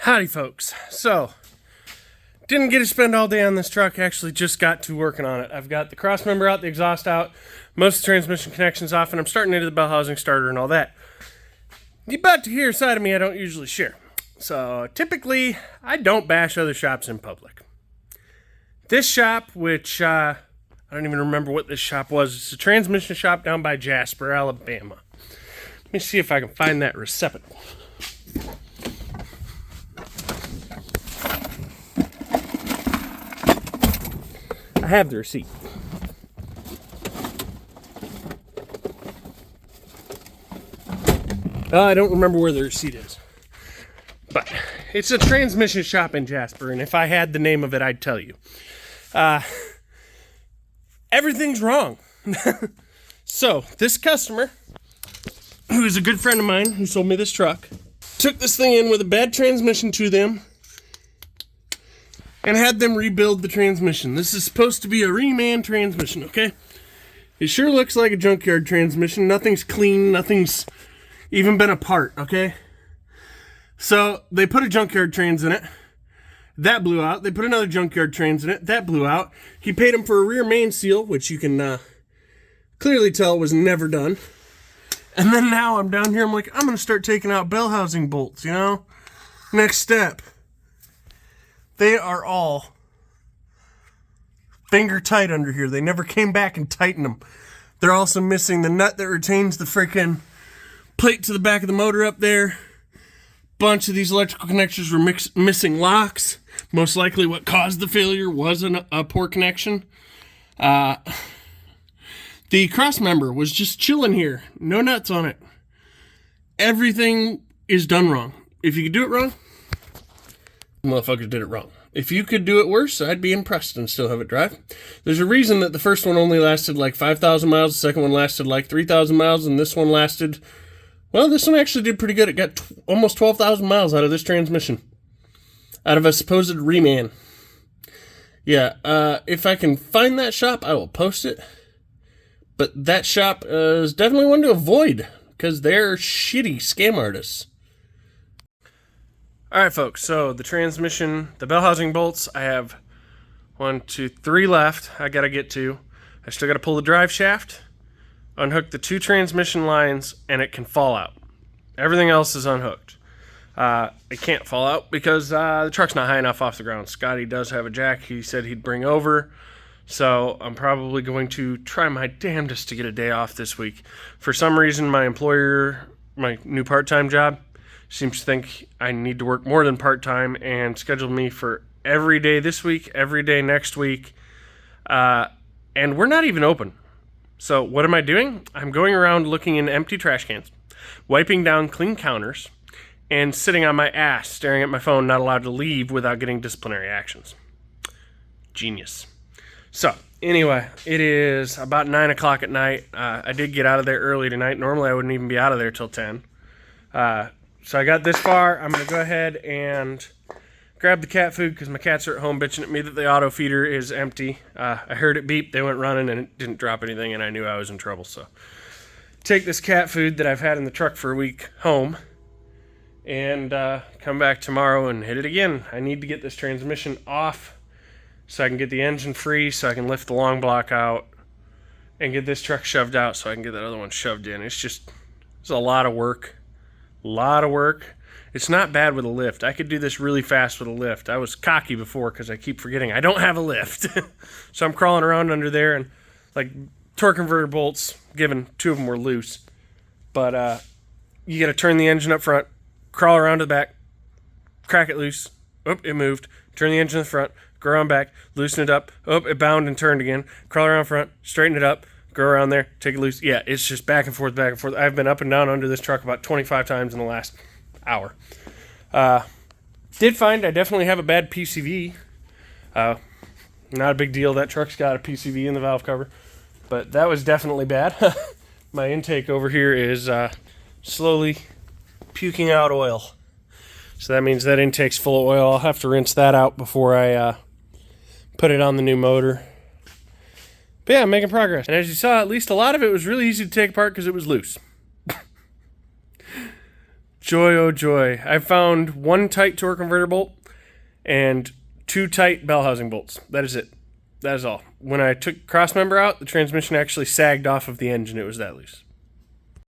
Howdy folks. So, didn't get to spend all day on this truck, actually just got to working on it. I've got the cross member out, the exhaust out, most of the transmission connections off, and I'm starting into the bell housing starter and all that. You're about to hear a side of me I don't usually share. So, typically, I don't bash other shops in public. This shop, which, I don't even remember what this shop was, it's a transmission shop down by Jasper, Alabama. Let me see if I can find that receptacle. I have the receipt. I don't remember where the receipt is. But it's a transmission shop in Jasper, and if I had the name of it, I'd tell you. Everything's wrong. So, this customer, who is a good friend of mine who sold me this truck, took this thing in with a bad transmission to them and had them rebuild the transmission. This is supposed to be a reman transmission, okay? It sure looks like a junkyard transmission. Nothing's clean, nothing's even been apart, okay? So, they put a junkyard trans in it. That blew out. They put another junkyard trans in it. That blew out. He paid him for a rear main seal, which you can clearly tell was never done. And then now I'm down here, I'm like, I'm going to start taking out bell housing bolts, you know? Next step. They are all finger tight under here. They never came back and tightened them. They're also missing the nut that retains the freaking plate to the back of the motor up there. Bunch of these electrical connectors were missing locks. Most likely what caused the failure was a poor connection. The cross member was just chilling here. No nuts on it. Everything is done wrong. If you could do it wrong, motherfuckers did it wrong. If you could do it worse, I'd be impressed and still have it drive. There's a reason that the first one only lasted like 5,000 miles, the second one lasted like 3,000 miles, and this one lasted, well, this one actually did pretty good. It got almost 12,000 miles out of this transmission. Out of a supposed reman. Yeah, if I can find that shop, I will post it. But that shop is definitely one to avoid, because they're shitty scam artists. Alright folks, so the transmission, the bell housing bolts, I have 1, 2, 3 left I gotta get to. I still gotta pull the drive shaft, unhook the 2 transmission lines, and it can fall out. Everything else is unhooked. It can't fall out because the truck's not high enough off the ground. Scotty does have a jack he said he'd bring over, so I'm probably going to try my damnedest to get a day off this week. For some reason, my employer, my new part-time job, seems to think I need to work more than part-time and schedule me for every day this week, every day next week, and we're not even open. So what am I doing? I'm going around looking in empty trash cans, wiping down clean counters, and sitting on my ass staring at my phone, not allowed to leave without getting disciplinary actions. Genius. So, anyway, it is about 9 o'clock at night. I did get out of there early tonight. Normally I wouldn't even be out of there till 10. So I got this far. I'm going to go ahead and grab the cat food because my cats are at home bitching at me that the auto feeder is empty. I heard it beep. They went running and it didn't drop anything and I knew I was in trouble. So take this cat food that I've had in the truck for a week home and come back tomorrow and hit it again. I need to get this transmission off so I can get the engine free, so I can lift the long block out and get this truck shoved out so I can get that other one shoved in. It's a lot of work. A lot of work. It's not bad with a lift. I could do this really fast with a lift. I was cocky before because I keep forgetting I don't have a lift. So I'm crawling around under there and like torque converter bolts, given 2 of them were loose. But you got to turn the engine up front, crawl around to the back, crack it loose. Oop, it moved. Turn the engine to the front, go around back, loosen it up. Oop, it bound and turned again. Crawl around front, straighten it up. Go around there, take it loose. Yeah, it's just back and forth, back and forth. I've been up and down under this truck about 25 times in the last hour. Did find I definitely have a bad PCV. Not a big deal. That truck's got a PCV in the valve cover. But that was definitely bad. My intake over here is slowly puking out oil. So that means that intake's full of oil. I'll have to rinse that out before I put it on the new motor. But yeah, I'm making progress. And as you saw, at least a lot of it was really easy to take apart because it was loose. Joy, oh joy. I found one tight torque converter bolt and 2 tight bell housing bolts. That is it. That is all. When I took cross member out, the transmission actually sagged off of the engine. It was that loose.